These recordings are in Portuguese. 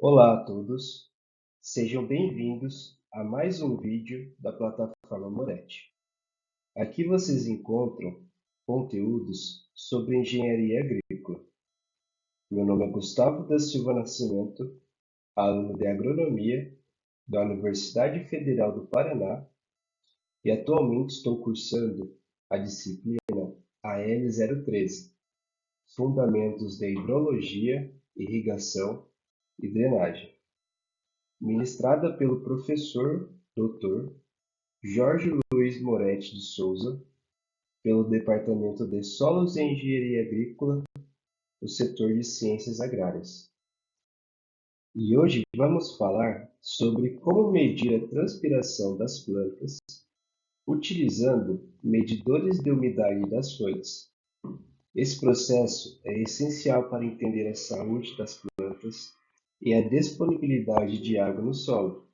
Olá a todos, sejam bem-vindos a mais um vídeo da plataforma Moretti. Aqui vocês encontram conteúdos sobre engenharia agrícola. Meu nome é Gustavo da Silva Nascimento, aluno de agronomia da Universidade Federal do Paraná e atualmente estou cursando a disciplina AL013, Fundamentos de Hidrologia, Irrigação e Drenagem, ministrada pelo professor Dr. Jorge Luiz Moretti de Souza, pelo Departamento de Solos e Engenharia Agrícola, do setor de Ciências Agrárias. E hoje vamos falar sobre como medir a transpiração das plantas utilizando medidores de umidade das folhas. Esse processo é essencial para entender a saúde das plantas e a disponibilidade de água no solo.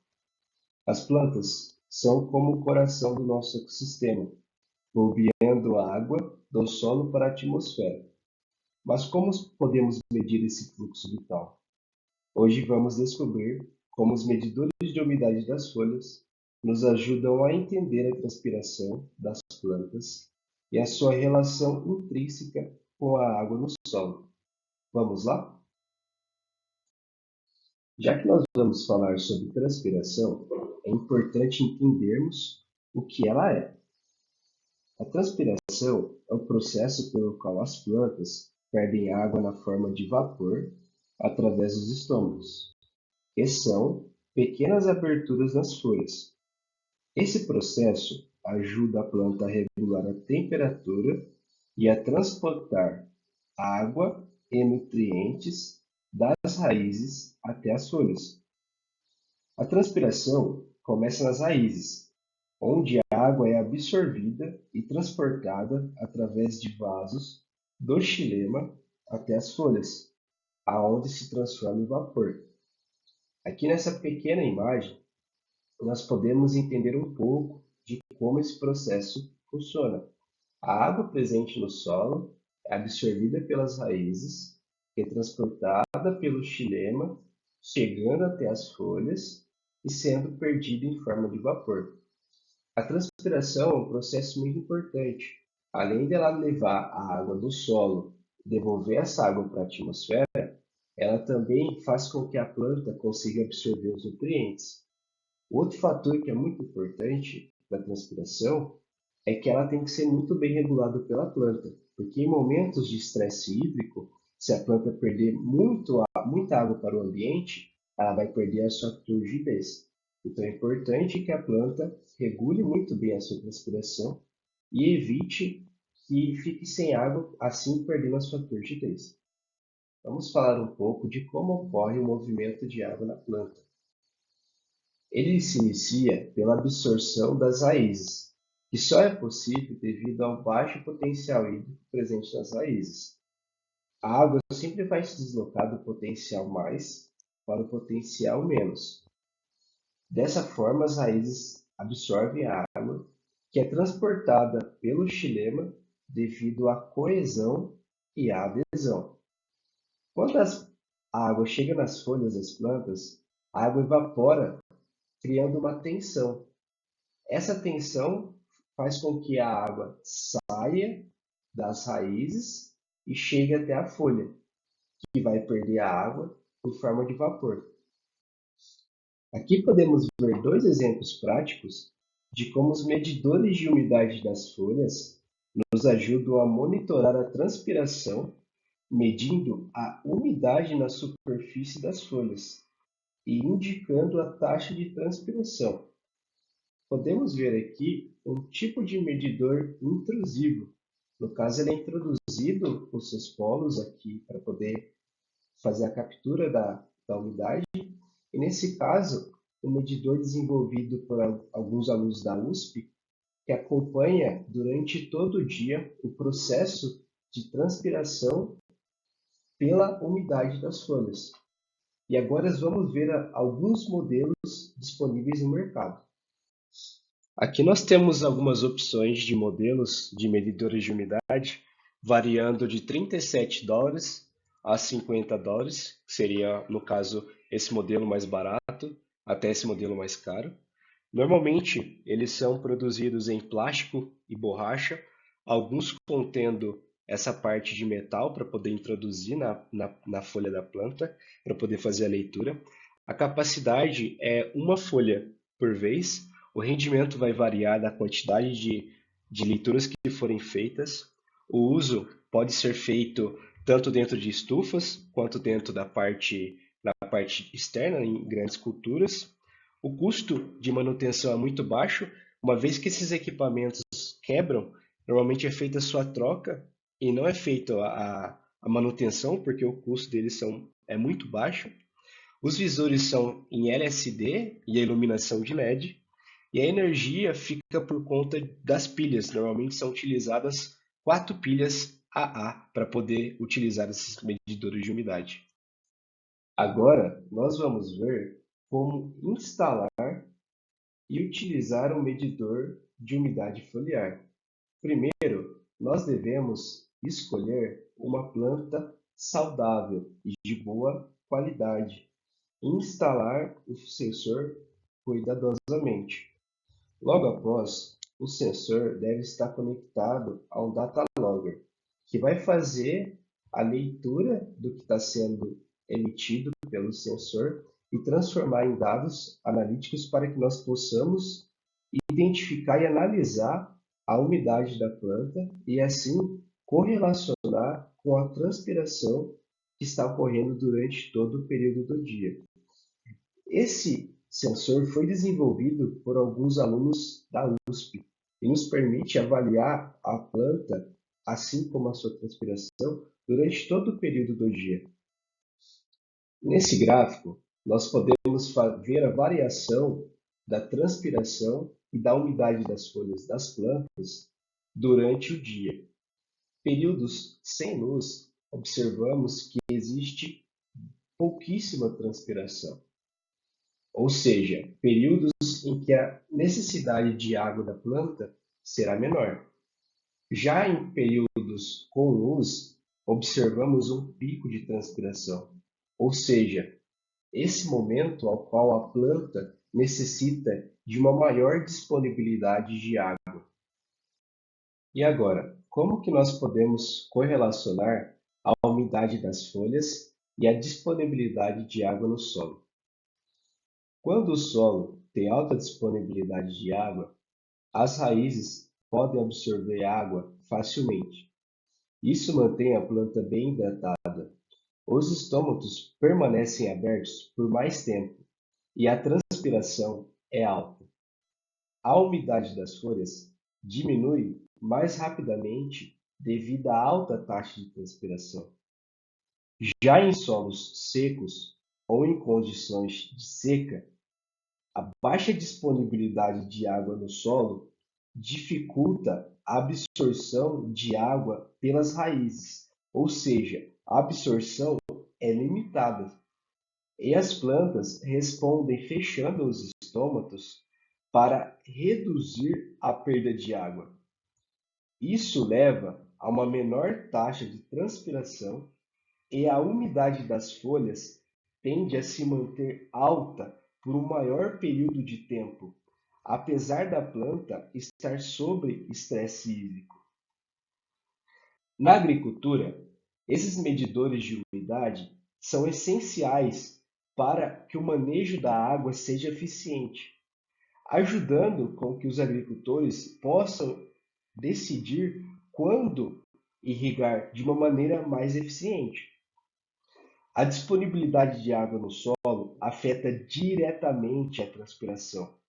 As plantas são como o coração do nosso ecossistema, bombeando a água do solo para a atmosfera. Mas como podemos medir esse fluxo vital? Hoje vamos descobrir como os medidores de umidade das folhas nos ajudam a entender a transpiração das plantas e a sua relação intrínseca com a água no solo. Vamos lá? Já que nós vamos falar sobre transpiração, é importante entendermos o que ela é. A transpiração é o processo pelo qual as plantas perdem água na forma de vapor através dos estômagos, que são pequenas aberturas nas folhas. Esse processo ajuda a planta a regular a temperatura e a transportar água e nutrientes das raízes até as folhas. A transpiração começa nas raízes, onde a água é absorvida e transportada através de vasos do xilema até as folhas, aonde se transforma em vapor. Aqui nessa pequena imagem, nós podemos entender um pouco de como esse processo funciona. A água presente no solo é absorvida pelas raízes, é transportada pelo xilema, chegando até as folhas e sendo perdida em forma de vapor. A transpiração é um processo muito importante. Além dela levar a água do solo e devolver essa água para a atmosfera, ela também faz com que a planta consiga absorver os nutrientes. Outro fator que é muito importante da transpiração é que ela tem que ser muito bem regulada pela planta, porque em momentos de estresse hídrico, se a planta perder muita água para o ambiente, ela vai perder a sua turgidez. Então é importante que a planta regule muito bem a sua transpiração e evite que fique sem água, assim perdendo a sua turgidez. Vamos falar um pouco de como ocorre o movimento de água na planta. Ele se inicia pela absorção das raízes, que só é possível devido ao baixo potencial hídrico presente nas raízes. A água sempre vai se deslocar do potencial mais para o potencial menos. Dessa forma, as raízes absorvem a água, que é transportada pelo xilema devido à coesão e à adesão. Quando a água chega nas folhas das plantas, a água evapora, criando uma tensão. Essa tensão faz com que a água saia das raízes e chegue até a folha, que vai perder a água em forma de vapor. Aqui podemos ver dois exemplos práticos de como os medidores de umidade das folhas nos ajudam a monitorar a transpiração, medindo a umidade na superfície das folhas e indicando a taxa de transpiração. Podemos ver aqui um tipo de medidor intrusivo. No caso, ele é introduzido com seus polos aqui para poder fazer a captura da umidade. E nesse caso, o medidor desenvolvido por alguns alunos da USP, que acompanha durante todo o dia o processo de transpiração pela umidade das folhas. E agora vamos ver alguns modelos disponíveis no mercado. Aqui nós temos algumas opções de modelos de medidores de umidade, variando de $37 a $50, que seria, no caso, esse modelo mais barato, até esse modelo mais caro. Normalmente, eles são produzidos em plástico e borracha, alguns contendo essa parte de metal para poder introduzir na folha da planta, para poder fazer a leitura. A capacidade é uma folha por vez. O rendimento vai variar da quantidade de leituras que forem feitas. O uso pode ser feito tanto dentro de estufas quanto dentro na parte externa, em grandes culturas. O custo de manutenção é muito baixo, uma vez que esses equipamentos quebram, normalmente é feita a sua troca e não é feita a manutenção, porque o custo deles é muito baixo. Os visores são em LSD e a iluminação de LED, e a energia fica por conta das pilhas. Normalmente são utilizadas 4 pilhas AA para poder utilizar esses medidores de umidade. Agora, nós vamos ver como instalar e utilizar um medidor de umidade foliar. Primeiro, nós devemos escolher uma planta saudável e de boa qualidade e instalar o sensor cuidadosamente. Logo após, o sensor deve estar conectado a um data logger, que vai fazer a leitura do que está sendo emitido pelo sensor e transformar em dados analíticos para que nós possamos identificar e analisar a umidade da planta e assim correlacionar com a transpiração que está ocorrendo durante todo o período do dia. Esse sensor foi desenvolvido por alguns alunos da USP e nos permite avaliar a planta, assim como a sua transpiração, durante todo o período do dia. Nesse gráfico, nós podemos ver a variação da transpiração e da umidade das folhas das plantas durante o dia. Períodos sem luz, observamos que existe pouquíssima transpiração, ou seja, períodos em que a necessidade de água da planta será menor. Já em períodos com luz, observamos um pico de transpiração, ou seja, esse momento ao qual a planta necessita de uma maior disponibilidade de água. E agora, como que nós podemos correlacionar a umidade das folhas e a disponibilidade de água no solo? Quando o solo tem alta disponibilidade de água, as raízes podem absorver água facilmente. Isso mantém a planta bem hidratada. Os estômatos permanecem abertos por mais tempo e a transpiração é alta. A umidade das folhas diminui mais rapidamente devido à alta taxa de transpiração. Já em solos secos ou em condições de seca, a baixa disponibilidade de água no solo dificulta a absorção de água pelas raízes, ou seja, a absorção é limitada. E as plantas respondem fechando os estômatos para reduzir a perda de água. Isso leva a uma menor taxa de transpiração e a umidade das folhas tende a se manter alta por um maior período de tempo, apesar da planta estar sob estresse hídrico. Na agricultura, esses medidores de umidade são essenciais para que o manejo da água seja eficiente, ajudando com que os agricultores possam decidir quando irrigar de uma maneira mais eficiente. A disponibilidade de água no solo afeta diretamente a transpiração.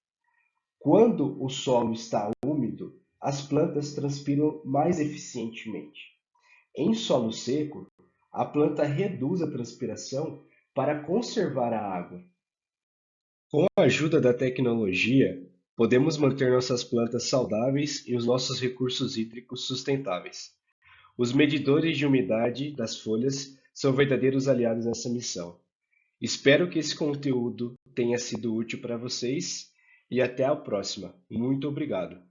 Quando o solo está úmido, as plantas transpiram mais eficientemente. Em solo seco, a planta reduz a transpiração para conservar a água. Com a ajuda da tecnologia, podemos manter nossas plantas saudáveis e os nossos recursos hídricos sustentáveis. Os medidores de umidade das folhas são verdadeiros aliados nessa missão. Espero que esse conteúdo tenha sido útil para vocês e até a próxima. Muito obrigado.